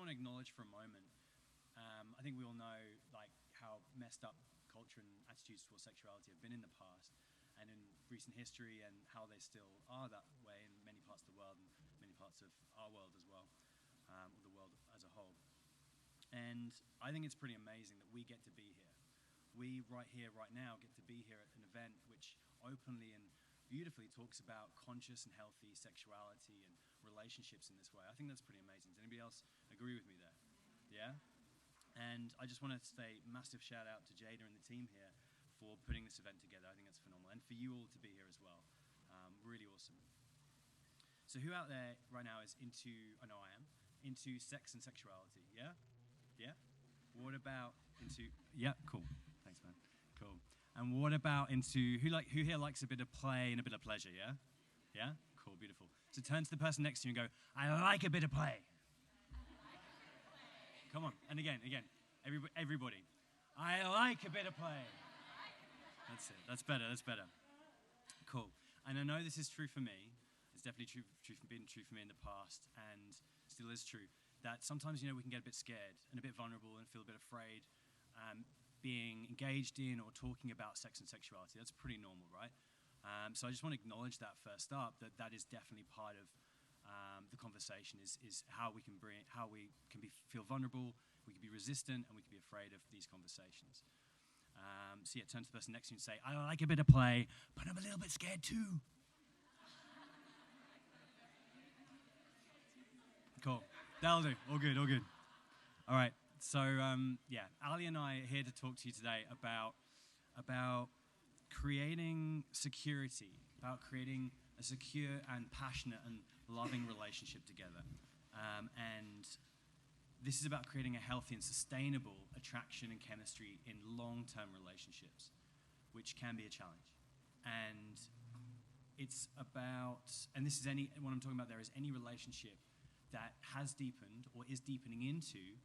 want to acknowledge for a moment, I think we all know like how messed up culture and attitudes towards sexuality have been in the past and in recent history, and how they still are that way in many parts of the world and many parts of our world as well, or the world as a whole. And I think it's pretty amazing that we get to be here. We right here, right now, get to be here at an event which openly and beautifully talks about conscious and healthy sexuality and relationships in this way. I think that's pretty amazing. Does anybody else agree with me there? Yeah? And I just want to say massive shout out to Jada and the team here for putting this event together. I think that's phenomenal. And for you all to be here as well. Really awesome. So who out there right now is into, I know I am, into sex and sexuality? Yeah? Yeah? What about into, yeah, cool. Thanks, man. Cool. And what about into, who here likes a bit of play and a bit of pleasure, yeah? Yeah? Cool, beautiful. So turn to the person next to you and go, I like a bit of play. Come on, and again, everybody. I like a bit of play. That's it, that's better. Cool. And I know this is true for me. It's definitely been true for me in the past, and still is true, that sometimes, we can get a bit scared and a bit vulnerable and feel a bit afraid being engaged in or talking about sex and sexuality. That's pretty normal, right? So I just want to acknowledge that first up, that is definitely part of the conversation, is how we can feel vulnerable, we can be resistant, and we can be afraid of these conversations. So yeah, turn to the person next to you and say, I like a bit of play, but I'm a little bit scared too. Cool. That'll do. All good. All right. So yeah, Ali and I are here to talk to you today about creating security, about creating a secure and passionate and loving relationship together. And this is about creating a healthy and sustainable attraction and chemistry in long-term relationships, which can be a challenge. And it's about, and this is what I'm talking about there is any relationship that has deepened or is deepening into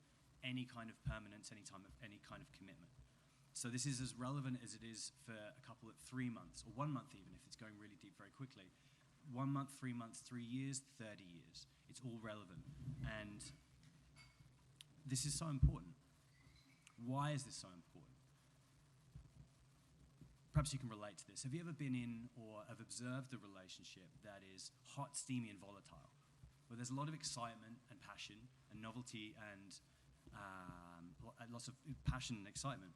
any kind of permanence, any kind of commitment. So this is as relevant as it is for a couple at 3 months, or 1 month even, if it's going really deep very quickly. 1 month, 3 months, 3 years, 30 years. It's all relevant. And this is so important. Why is this so important? Perhaps you can relate to this. Have you ever been in or have observed a relationship that is hot, steamy, and volatile, where there's a lot of excitement and passion and novelty and lots of passion and excitement?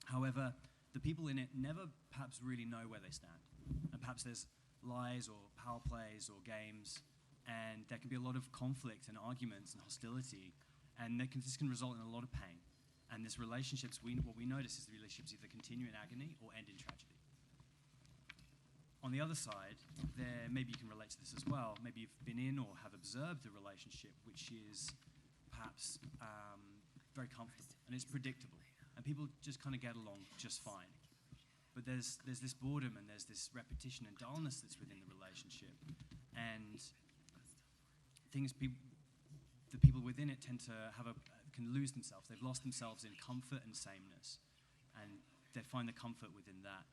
However, the people in it never perhaps really know where they stand. And perhaps there's lies or power plays or games, and there can be a lot of conflict and arguments and hostility, and this can result in a lot of pain. And this relationships, what we notice is the relationships either continue in agony or end in tragedy. On the other side, maybe you can relate to this as well. Maybe you've been in or have observed a relationship which is perhaps very comfortable and it's predictable, and people just kind of get along just fine. But there's this boredom and there's this repetition and dullness that's within the relationship, and the people within it tend to can lose themselves. They've lost themselves in comfort and sameness, and they find the comfort within that.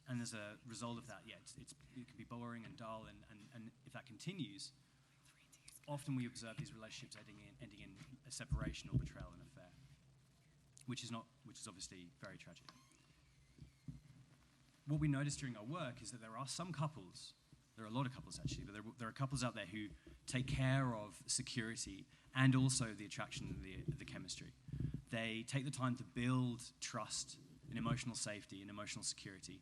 And as a result of that, yeah, it can be boring and dull, and if that continues, often we observe these relationships ending in a separation or betrayal and affair, which is obviously very tragic. What we notice during our work is that there are some couples, there are a lot of couples actually, but there are couples out there who take care of security and also the attraction and the chemistry. They take the time to build trust and emotional safety and emotional security,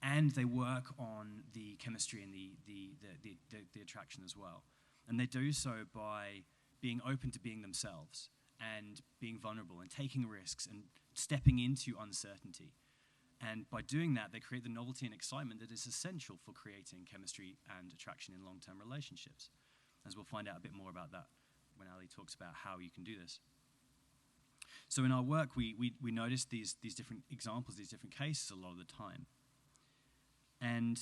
and they work on the chemistry and the attraction as well. And they do so by being open to being themselves and being vulnerable and taking risks and stepping into uncertainty. And by doing that, they create the novelty and excitement that is essential for creating chemistry and attraction in long-term relationships. As we'll find out a bit more about that when Ali talks about how you can do this. So in our work, we notice these different examples, these different cases a lot of the time. And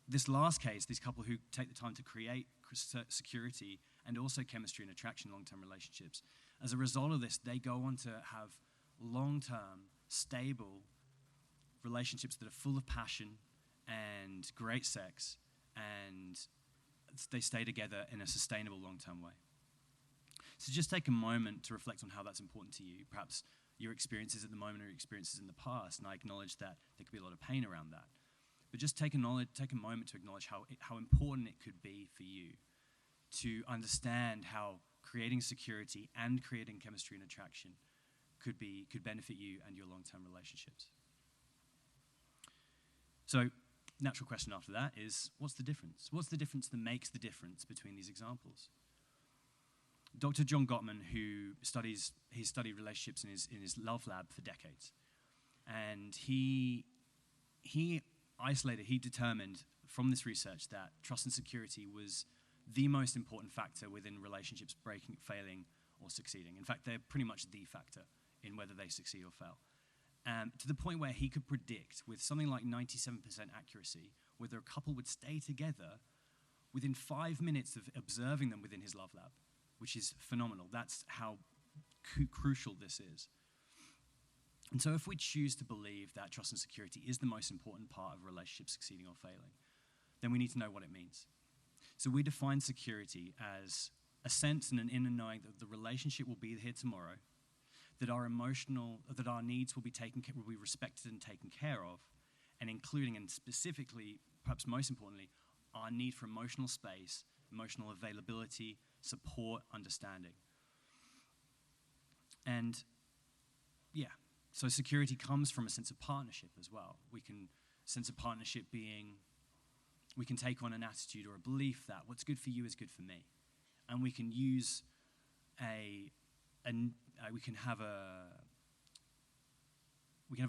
this last case, these couple who take the time to create security and also chemistry and attraction in long-term relationships, as a result of this, they go on to have long-term, stable relationships that are full of passion and great sex, and they stay together in a sustainable long-term way. So just take a moment to reflect on how that's important to you, perhaps your experiences at the moment or your experiences in the past, and I acknowledge that there could be a lot of pain around that. But just take a moment to acknowledge how important it could be for you to understand how creating security and creating chemistry and attraction could benefit you and your long-term relationships. So, natural question after that is, what's the difference? What's the difference that makes the difference between these examples? Dr. John Gottman, who studied relationships in his love lab for decades, and he determined from this research that trust and security was the most important factor within relationships breaking, failing, or succeeding. In fact, they're pretty much the factor in whether they succeed or fail. To the point where he could predict with something like 97% accuracy whether a couple would stay together within 5 minutes of observing them within his love lab, which is phenomenal. That's how crucial this is. And so if we choose to believe that trust and security is the most important part of a relationship succeeding or failing, then we need to know what it means. So we define security as a sense and an inner knowing that the relationship will be here tomorrow, that our needs will be respected and taken care of, and including and specifically, perhaps most importantly, our need for emotional space, emotional availability, support, understanding. And yeah, so security comes from a sense of partnership as well. Sense of partnership being, we can take on an attitude or a belief that what's good for you is good for me. And we can use we can have a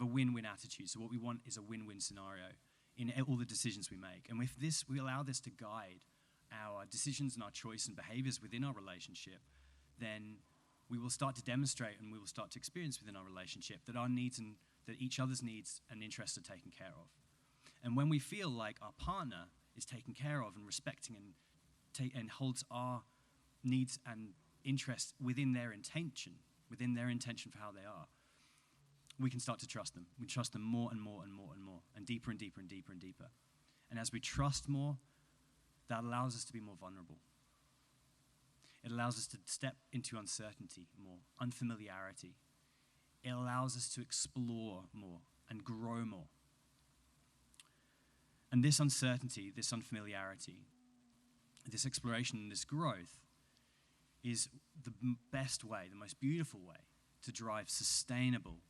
win-win attitude. So what we want is a win-win scenario in all the decisions we make. And with this, we allow this to guide our decisions and our choice and behaviors within our relationship, then we will start to demonstrate and we will start to experience within our relationship that our needs and that each other's needs and interests are taken care of. And when we feel like our partner is taken care of and respecting and holds our needs and interests within their intention for how they are, we can start to trust them. We trust them more and more and more and more, and deeper and deeper and deeper and deeper. And as we trust more, that allows us to be more vulnerable. It allows us to step into uncertainty more, unfamiliarity. It allows us to explore more and grow more. And this uncertainty, this unfamiliarity, this exploration, this growth is the best way, the most beautiful way to drive sustainable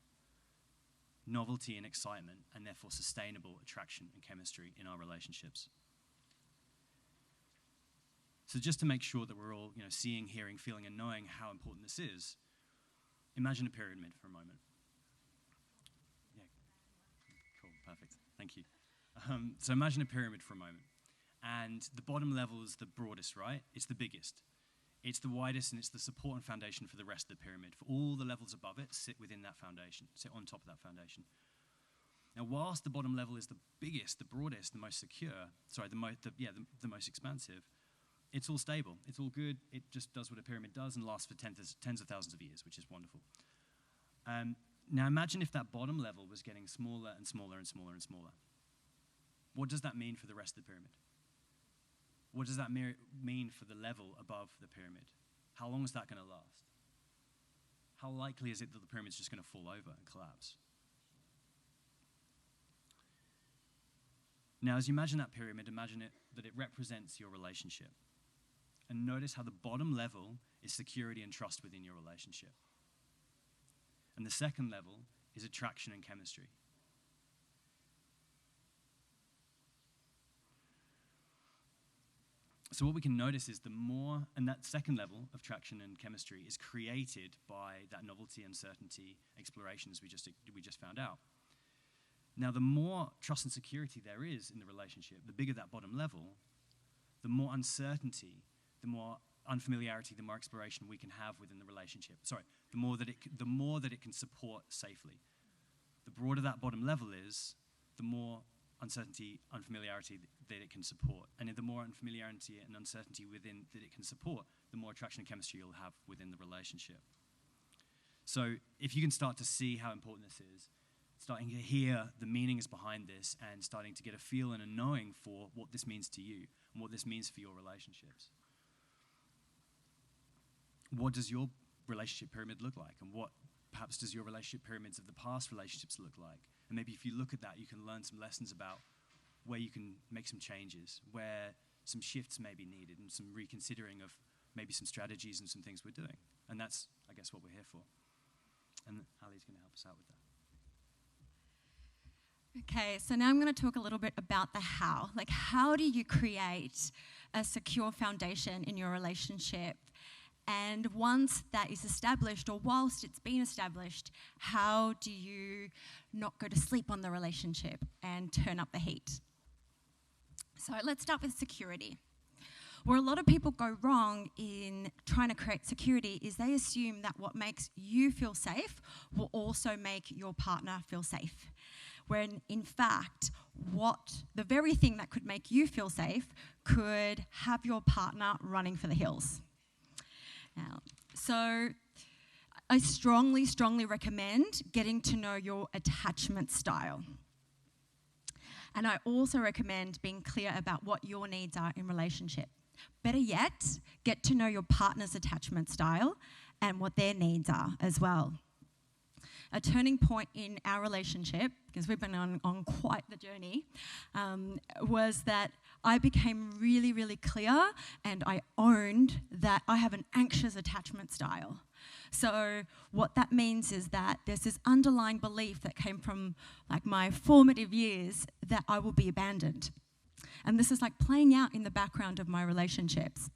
novelty and excitement, and therefore sustainable attraction and chemistry in our relationships. So just to make sure that we're all, seeing, hearing, feeling, and knowing how important this is, imagine a pyramid for a moment. Yeah, cool, perfect, thank you. So imagine a pyramid for a moment. And the bottom level is the broadest, right? It's the biggest. It's the widest, and it's the support and foundation for the rest of the pyramid. For all the levels above it, sit within that foundation, sit on top of that foundation. Now, whilst the bottom level is the biggest, the broadest, the most secure, the most expansive, it's all stable, it's all good, it just does what a pyramid does and lasts for tens of thousands of years, which is wonderful. Now imagine if that bottom level was getting smaller and smaller and smaller and smaller. What does that mean for the rest of the pyramid? What does that mean for the level above the pyramid? How long is that going to last? How likely is it that the pyramid's just going to fall over and collapse? Now, as you imagine that pyramid, imagine that it represents your relationship. And notice how the bottom level is security and trust within your relationship. And the second level is attraction and chemistry. So what we can notice is and that second level of attraction and chemistry is created by that novelty, uncertainty, explorations we just found out. Now, the more trust and security there is in the relationship, the bigger that bottom level, the more uncertainty, the more unfamiliarity, the more exploration we can have within the relationship. The more that it can support safely. The broader that bottom level is, the more uncertainty, unfamiliarity that it can support. And the more unfamiliarity and uncertainty within that it can support, the more attraction and chemistry you'll have within the relationship. So if you can start to see how important this is, starting to hear the meanings behind this, and starting to get a feel and a knowing for what this means to you and what this means for your relationships. what does your relationship pyramid look like? And what perhaps does your relationship pyramids of the past relationships look like? And maybe if you look at that, you can learn some lessons about where you can make some changes, where some shifts may be needed, and some reconsidering of maybe some strategies and some things we're doing. And that's, I guess, what we're here for. And Ali's going to help us out with that. Okay, so now I'm going to talk a little bit about the how. Like, how do you create a secure foundation in your relationship? And once that is established, or whilst it's been established, how do you not go to sleep on the relationship and turn up the heat? So let's start with security. Where a lot of people go wrong in trying to create security is they assume that what makes you feel safe will also make your partner feel safe. When in fact, the very thing that could make you feel safe could have your partner running for the hills. Now, so I strongly, strongly recommend getting to know your attachment style. And I also recommend being clear about what your needs are in relationship. Better yet, get to know your partner's attachment style and what their needs are as well. A turning point in our relationship, because we've been on quite the journey, was that I became really, really clear and I owned that I have an anxious attachment style. So what that means is that there's this underlying belief that came from like my formative years that I will be abandoned. And this is like playing out in the background of my relationships.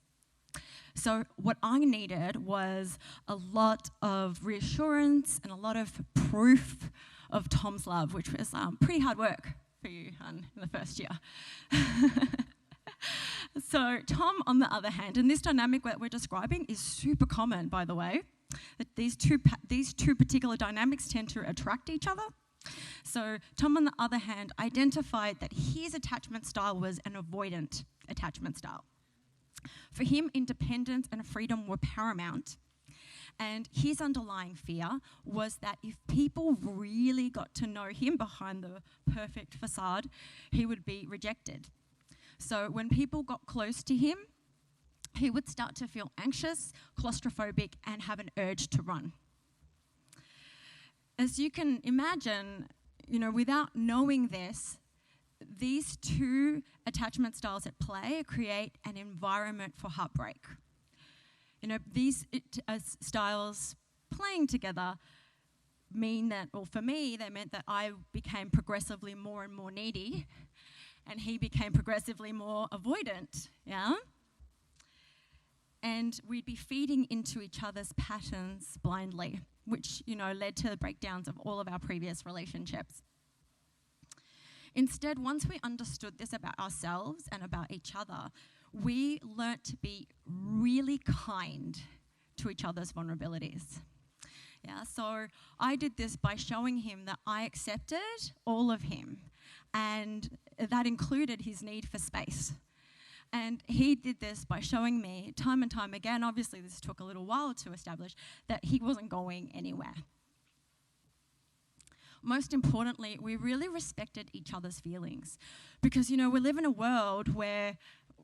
So what I needed was a lot of reassurance and a lot of proof of Tom's love, which was pretty hard work for you, hun, in the first year. So Tom, on the other hand, and this dynamic that we're describing is super common, by the way, that these two particular dynamics tend to attract each other. So Tom, on the other hand, identified that his attachment style was an avoidant attachment style. For him, independence and freedom were paramount. And his underlying fear was that if people really got to know him behind the perfect facade, he would be rejected. So when people got close to him, he would start to feel anxious, claustrophobic, and have an urge to run. As you can imagine, without knowing this, these two attachment styles at play create an environment for heartbreak. These styles playing together mean that, or for me, they meant that I became progressively more and more needy, and he became progressively more avoidant, yeah? And we'd be feeding into each other's patterns blindly, which, led to the breakdowns of all of our previous relationships. Instead, once we understood this about ourselves and about each other, we learnt to be really kind to each other's vulnerabilities. Yeah, so I did this by showing him that I accepted all of him, and that included his need for space. And he did this by showing me time and time again, obviously this took a little while to establish, that he wasn't going anywhere. Most importantly, we really respected each other's feelings because, we live in a world where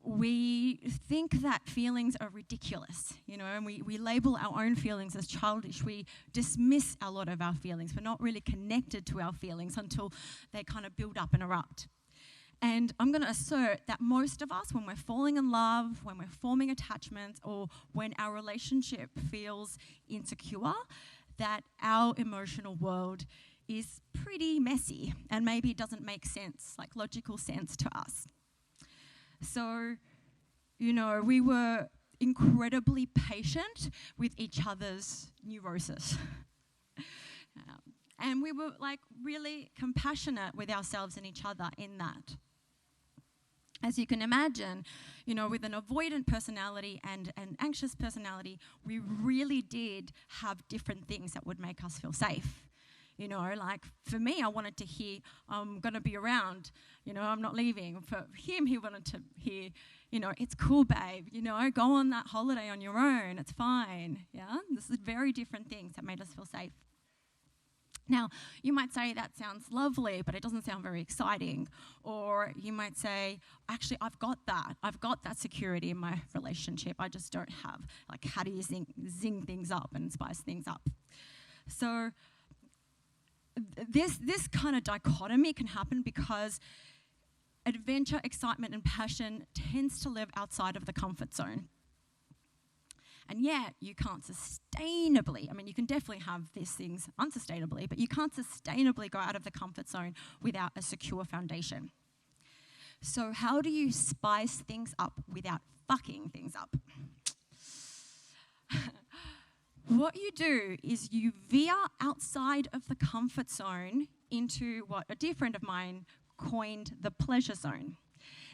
we think that feelings are ridiculous, and we label our own feelings as childish. We dismiss a lot of our feelings. We're not really connected to our feelings until they kind of build up and erupt. And I'm going to assert that most of us, when we're falling in love, when we're forming attachments, or when our relationship feels insecure, that our emotional world is pretty messy and maybe doesn't make sense, like logical sense to us. So, we were incredibly patient with each other's neurosis. And we were really compassionate with ourselves and each other in that. As you can imagine, with an avoidant personality and an anxious personality, we really did have different things that would make us feel safe. For me, I wanted to hear, I'm going to be around, I'm not leaving. For him, he wanted to hear, it's cool, babe, go on that holiday on your own, it's fine, yeah? This is very different things that made us feel safe. Now, you might say that sounds lovely, but it doesn't sound very exciting. Or you might say, actually, I've got that security in my relationship. I just don't have, like, how do you zing things up and spice things up? So this kind of dichotomy can happen because adventure, excitement, and passion tends to live outside of the comfort zone. And yet, you can't sustainably, I mean, you can definitely have these things unsustainably, but you can't sustainably go out of the comfort zone without a secure foundation. So how do you spice things up without fucking things up? What you do is you veer outside of the comfort zone into what a dear friend of mine coined the pleasure zone.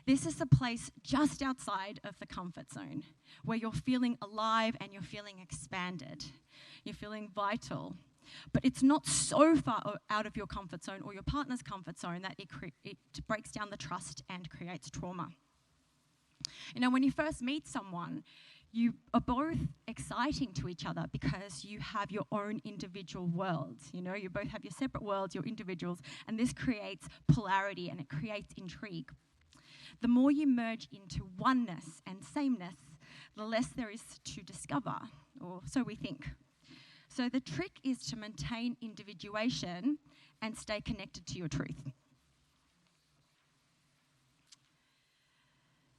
This is the place just outside of the comfort zone where you're feeling alive and you're feeling expanded. You're feeling vital. But it's not so far out of your comfort zone or your partner's comfort zone that it breaks down the trust and creates trauma. You know, when you first meet someone, you are both exciting to each other because you have your own individual worlds. You know, you both have your separate worlds, your individuals, and this creates polarity and it creates intrigue. The more you merge into oneness and sameness, the less there is to discover, or so we think. So the trick is to maintain individuation and stay connected to your truth.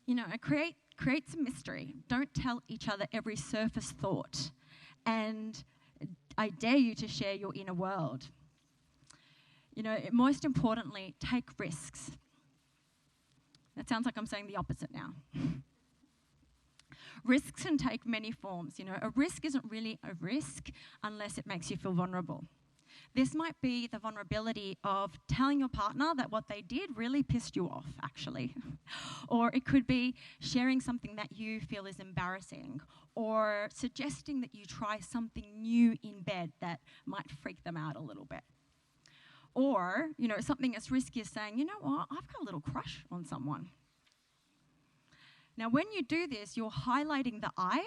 You know, create some mystery. Don't tell each other every surface thought. And I dare you to share your inner world. You know, most importantly, take risks. That sounds like I'm saying the opposite now. Risks can take many forms. You know, a risk isn't really a risk unless it makes you feel vulnerable. This might be the vulnerability of telling your partner that what they did really pissed you off, actually. Or it could be sharing something that you feel is embarrassing, or suggesting that you try something new in bed that might freak them out a little bit. Or, you know, something as risky as saying, you know what, I've got a little crush on someone. Now, when you do this, you're highlighting the I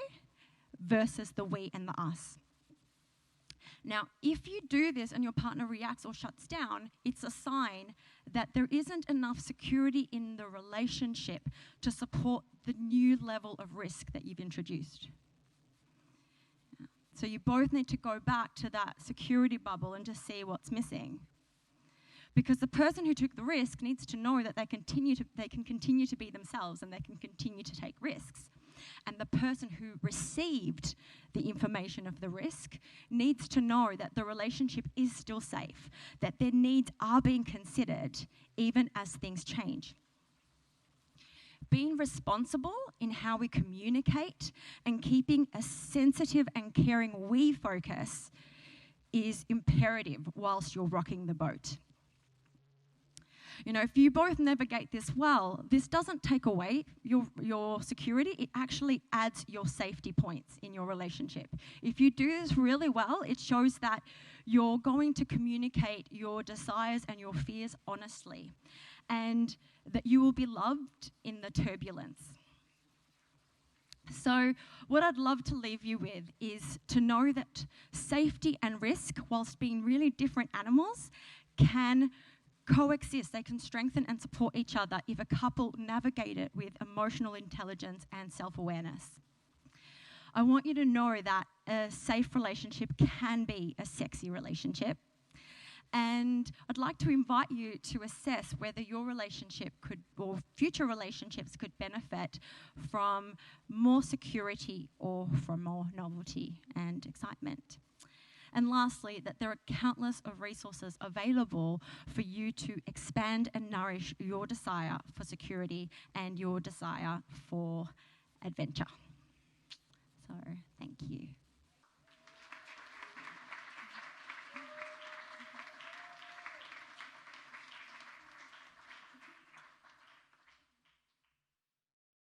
versus the we and the us. Now, if you do this and your partner reacts or shuts down, it's a sign that there isn't enough security in the relationship to support the new level of risk that you've introduced. So you both need to go back to that security bubble and just see what's missing. Because the person who took the risk needs to know that they can continue to be themselves and they can continue to take risks. And the person who received the information of the risk needs to know that the relationship is still safe, that their needs are being considered even as things change. Being responsible in how we communicate and keeping a sensitive and caring we focus is imperative whilst you're rocking the boat. You know, if you both navigate this well, this doesn't take away your security. It actually adds your safety points in your relationship. If you do this really well, it shows that you're going to communicate your desires and your fears honestly, and that you will be loved in the turbulence. So what I'd love to leave you with is to know that safety and risk, whilst being really different animals, can coexist. They can strengthen and support each other if a couple navigate it with emotional intelligence and self-awareness. I want you to know that a safe relationship can be a sexy relationship. And I'd like to invite you to assess whether your relationship could, or future relationships could benefit from more security or from more novelty and excitement. And lastly, that there are countless of resources available for you to expand and nourish your desire for security and your desire for adventure. So, thank you.